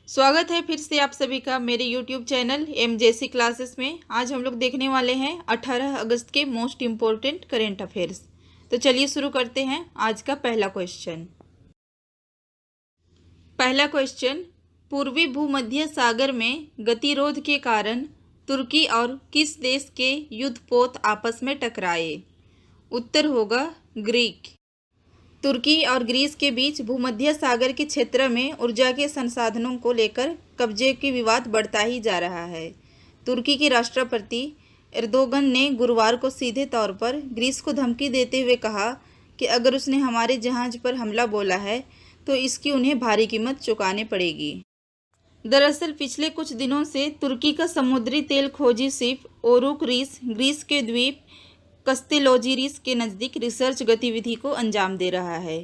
स्वागत है फिर से आप सभी का मेरे YouTube चैनल MJC क्लासेस में। आज हम लोग देखने वाले हैं 18 अगस्त के मोस्ट इम्पोर्टेंट करेंट अफेयर्स। तो चलिए शुरू करते हैं आज का पहला क्वेश्चन। पहला क्वेश्चन, पूर्वी भूमध्य सागर में गतिरोध के कारण तुर्की और किस देश के युद्धपोत आपस में टकराए? उत्तर होगा ग्रीक। तुर्की और ग्रीस के बीच भूमध्य सागर के क्षेत्र में ऊर्जा के संसाधनों को लेकर कब्जे की विवाद बढ़ता ही जा रहा है। तुर्की के राष्ट्रपति एर्दोगन ने गुरुवार को सीधे तौर पर ग्रीस को धमकी देते हुए कहा कि अगर उसने हमारे जहाज पर हमला बोला है तो इसकी उन्हें भारी कीमत चुकानी पड़ेगी। दरअसल पिछले कुछ दिनों से तुर्की का समुद्री तेल खोजी शिप ओरुक रीस ग्रीस के द्वीप कस्तेलोजिरिस के नज़दीक रिसर्च गतिविधि को अंजाम दे रहा है।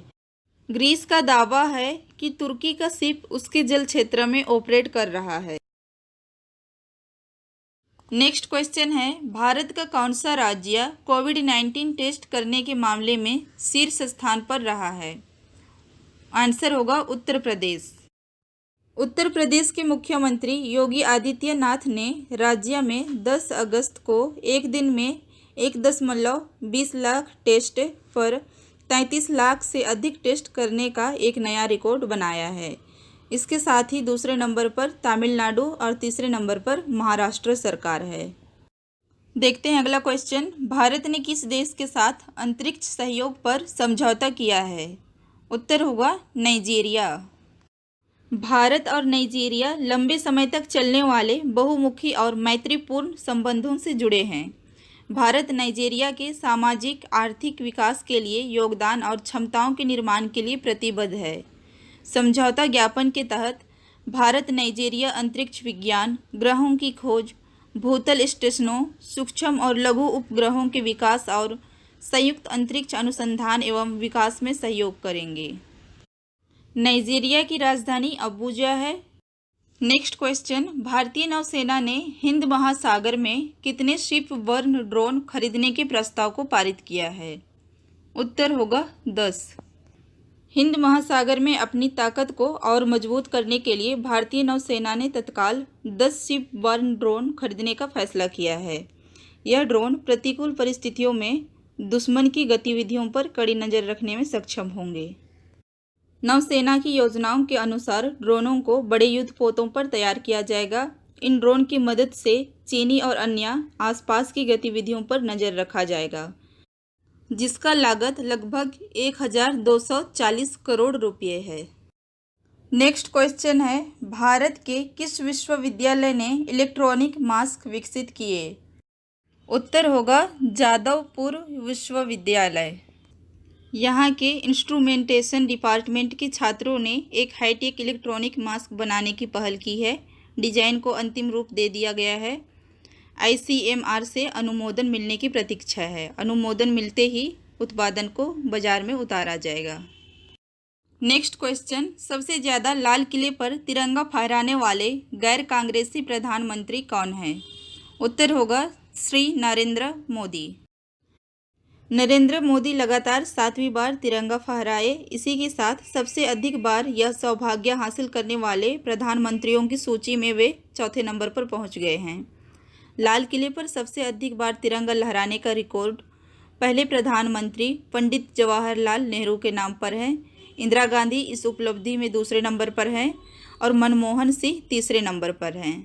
ग्रीस का दावा है कि तुर्की का शिप उसके जल क्षेत्र में ऑपरेट कर रहा है। नेक्स्ट क्वेश्चन है, भारत का कौन सा राज्य कोविड-19 टेस्ट करने के मामले में शीर्ष स्थान पर रहा है? आंसर होगा उत्तर प्रदेश। उत्तर प्रदेश के मुख्यमंत्री योगी आदित्यनाथ ने राज्य में 10 अगस्त को एक दिन में 1.20 लाख टेस्ट पर 33 लाख से अधिक टेस्ट करने का एक नया रिकॉर्ड बनाया है। इसके साथ ही दूसरे नंबर पर तमिलनाडु और तीसरे नंबर पर महाराष्ट्र सरकार है। देखते हैं अगला क्वेश्चन, भारत ने किस देश के साथ अंतरिक्ष सहयोग पर समझौता किया है? उत्तर होगा नाइजीरिया। भारत और नाइजीरिया लंबे समय तक चलने वाले बहुमुखी और मैत्रीपूर्ण संबंधों से जुड़े हैं। भारत नाइजीरिया के सामाजिक आर्थिक विकास के लिए योगदान और क्षमताओं के निर्माण के लिए प्रतिबद्ध है। समझौता ज्ञापन के तहत भारत नाइजीरिया अंतरिक्ष विज्ञान, ग्रहों की खोज, भूतल स्टेशनों, सूक्ष्म और लघु उपग्रहों के विकास और संयुक्त अंतरिक्ष अनुसंधान एवं विकास में सहयोग करेंगे। नाइजीरिया की राजधानी अबुजा है। नेक्स्ट क्वेश्चन, भारतीय नौसेना ने हिंद महासागर में कितने शिप बर्न ड्रोन खरीदने के प्रस्ताव को पारित किया है? उत्तर होगा 10। हिंद महासागर में अपनी ताकत को और मजबूत करने के लिए भारतीय नौसेना ने तत्काल 10 शिप बर्न ड्रोन खरीदने का फैसला किया है। यह ड्रोन प्रतिकूल परिस्थितियों में दुश्मन की गतिविधियों पर कड़ी नज़र रखने में सक्षम होंगे। नौसेना की योजनाओं के अनुसार ड्रोनों को बड़े युद्धपोतों पर तैयार किया जाएगा। इन ड्रोन की मदद से चीनी और अन्य आसपास की गतिविधियों पर नज़र रखा जाएगा, जिसका लागत लगभग 1240 करोड़ रुपये है। नेक्स्ट क्वेश्चन है, भारत के किस विश्वविद्यालय ने इलेक्ट्रॉनिक मास्क विकसित किए? उत्तर होगा जादवपुर विश्वविद्यालय। यहाँ के इंस्ट्रूमेंटेशन डिपार्टमेंट के छात्रों ने एक हाईटेक इलेक्ट्रॉनिक मास्क बनाने की पहल की है। डिजाइन को अंतिम रूप दे दिया गया है। ICMR से अनुमोदन मिलने की प्रतीक्षा है। अनुमोदन मिलते ही उत्पादन को बाजार में उतारा जाएगा। नेक्स्ट क्वेश्चन, सबसे ज़्यादा लाल किले पर तिरंगा फहराने वाले गैर कांग्रेसी प्रधानमंत्री कौन हैं? उत्तर होगा श्री नरेंद्र मोदी। नरेंद्र मोदी लगातार 7वीं बार तिरंगा फहराए। इसी के साथ सबसे अधिक बार यह सौभाग्य हासिल करने वाले प्रधानमंत्रियों की सूची में वे चौथे नंबर पर पहुंच गए हैं। लाल किले पर सबसे अधिक बार तिरंगा लहराने का रिकॉर्ड पहले प्रधानमंत्री पंडित जवाहरलाल नेहरू के नाम पर है। इंदिरा गांधी इस उपलब्धि में दूसरे नंबर पर हैं और मनमोहन सिंह तीसरे नंबर पर हैं।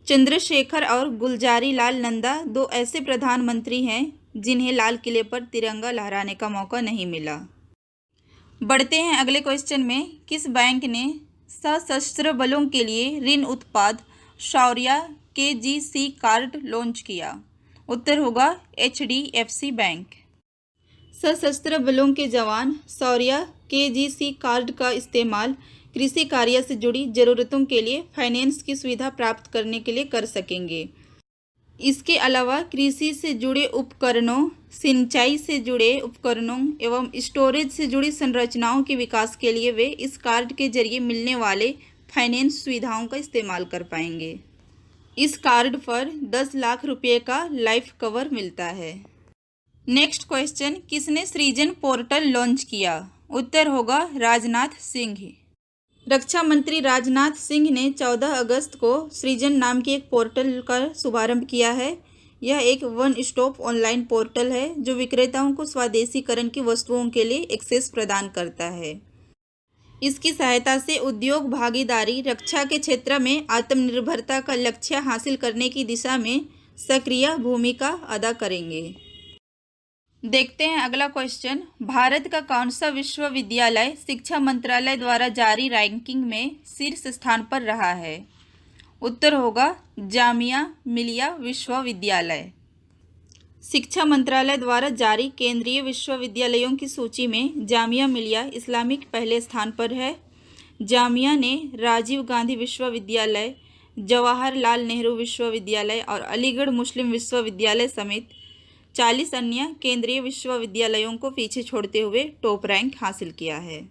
चंद्रशेखर और गुलजारी लाल नंदा 2 ऐसे प्रधानमंत्री हैं जिन्हें लाल किले पर तिरंगा लहराने का मौका नहीं मिला। बढ़ते हैं अगले क्वेश्चन में, किस बैंक ने सशस्त्र बलों के लिए ऋण उत्पाद शौर्य KGC कार्ड लॉन्च किया? उत्तर होगा HDFC बैंक। सशस्त्र बलों के जवान शौर्य KGC कार्ड का इस्तेमाल कृषि कार्य से जुड़ी ज़रूरतों के लिए फाइनेंस की सुविधा प्राप्त करने के लिए कर सकेंगे। इसके अलावा कृषि से जुड़े उपकरणों, सिंचाई से जुड़े उपकरणों एवं स्टोरेज से जुड़ी संरचनाओं के विकास के लिए वे इस कार्ड के जरिए मिलने वाले फाइनेंस सुविधाओं का इस्तेमाल कर पाएंगे। इस कार्ड पर 10 लाख रुपये का लाइफ कवर मिलता है। नेक्स्ट क्वेश्चन, किसने सृजन पोर्टल लॉन्च किया? उत्तर होगा राजनाथ सिंह। रक्षा मंत्री राजनाथ सिंह ने 14 अगस्त को सृजन नाम के एक पोर्टल का शुभारंभ किया है। यह एक वन स्टॉप ऑनलाइन पोर्टल है जो विक्रेताओं को स्वदेशीकरण की वस्तुओं के लिए एक्सेस प्रदान करता है। इसकी सहायता से उद्योग भागीदारी रक्षा के क्षेत्र में आत्मनिर्भरता का लक्ष्य हासिल करने की दिशा में सक्रिय भूमिका अदा करेंगे। देखते हैं अगला क्वेश्चन। भारत का कौन सा विश्वविद्यालय शिक्षा मंत्रालय द्वारा जारी रैंकिंग में शीर्ष स्थान पर रहा है? उत्तर होगा जामिया मिलिया विश्वविद्यालय। शिक्षा मंत्रालय द्वारा जारी केंद्रीय विश्वविद्यालयों की सूची में जामिया मिलिया इस्लामिक पहले स्थान पर है। जामिया ने राजीव गांधी विश्वविद्यालय, जवाहरलाल नेहरू विश्वविद्यालय और अलीगढ़ मुस्लिम विश्वविद्यालय समेत 40 अन्य केंद्रीय विश्वविद्यालयों को पीछे छोड़ते हुए टॉप रैंक हासिल किया है।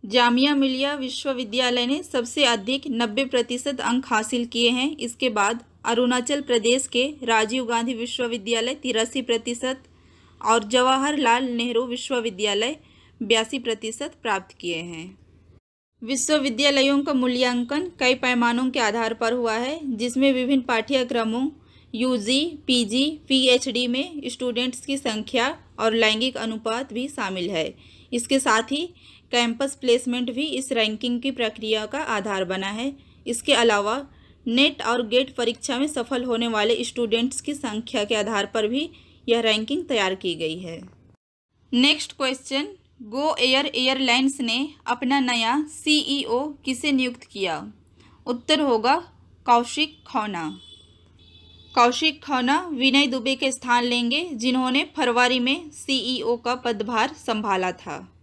जामिया मिलिया विश्वविद्यालय ने सबसे अधिक 90% अंक हासिल किए हैं। इसके बाद अरुणाचल प्रदेश के राजीव गांधी विश्वविद्यालय 83% और जवाहरलाल नेहरू विश्वविद्यालय 82% प्राप्त किए हैं। विश्वविद्यालयों का मूल्यांकन कई पैमानों के आधार पर हुआ है, जिसमें विभिन्न पाठ्यक्रमों यूजी, पीजी, पीएचडी में स्टूडेंट्स की संख्या और लैंगिक अनुपात भी शामिल है। इसके साथ ही कैंपस प्लेसमेंट भी इस रैंकिंग की प्रक्रिया का आधार बना है। इसके अलावा नेट और गेट परीक्षा में सफल होने वाले स्टूडेंट्स की संख्या के आधार पर भी यह रैंकिंग तैयार की गई है। Next question. Go Air airlines ने अपना नया सीईओ किसे नियुक्त किया? उत्तर होगा कौशिक खन्ना। कौशिक खन्ना विनय दुबे के स्थान लेंगे, जिन्होंने फरवरी में सीईओ का पदभार संभाला था।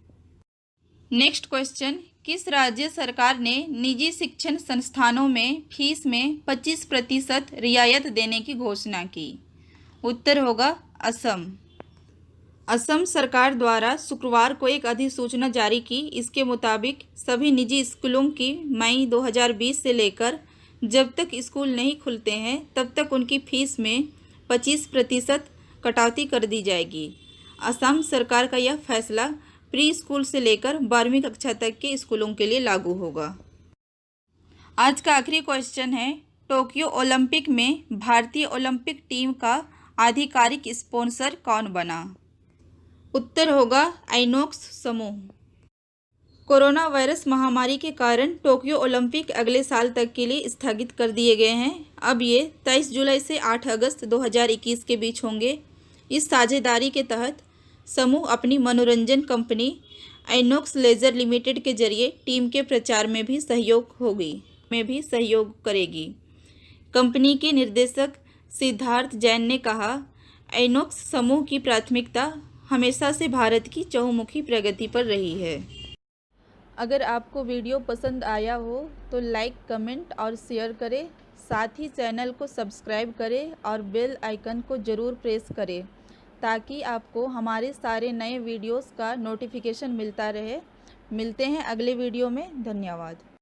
Next question. किस राज्य सरकार ने निजी शिक्षण संस्थानों में फीस में 25% रियायत देने की घोषणा की? उत्तर होगा असम। असम सरकार द्वारा शुक्रवार को एक अधिसूचना जारी की। इसके मुताबिक सभी निजी स्कूलों की मई 2020 से लेकर जब तक स्कूल नहीं खुलते हैं तब तक उनकी फीस में 25% कटौती कर दी जाएगी। असम सरकार का यह फैसला प्री स्कूल से लेकर 12वीं कक्षा तक के स्कूलों के लिए लागू होगा। आज का आखिरी क्वेश्चन है। टोक्यो ओलंपिक में भारतीय ओलंपिक टीम का आधिकारिक स्पॉन्सर कौन बना? उत्तर होगा आइनॉक्स समूह। कोरोना वायरस महामारी के कारण टोक्यो ओलंपिक अगले साल तक के लिए स्थगित कर दिए गए हैं। अब ये 23 जुलाई से 8 अगस्त 2021 के बीच होंगे। इस साझेदारी के तहत समूह अपनी मनोरंजन कंपनी आइनॉक्स लेजर लिमिटेड के जरिए टीम के प्रचार में भी सहयोग करेगी। कंपनी के निर्देशक सिद्धार्थ जैन ने कहा, आइनॉक्स समूह की प्राथमिकता हमेशा से भारत की चहुमुखी प्रगति पर रही है। अगर आपको वीडियो पसंद आया हो तो लाइक, कमेंट और शेयर करें। साथ ही चैनल को सब्सक्राइब करें और बेल आइकन को ज़रूर प्रेस करें ताकि आपको हमारे सारे नए वीडियोस का नोटिफिकेशन मिलता रहे। मिलते हैं अगले वीडियो में। धन्यवाद।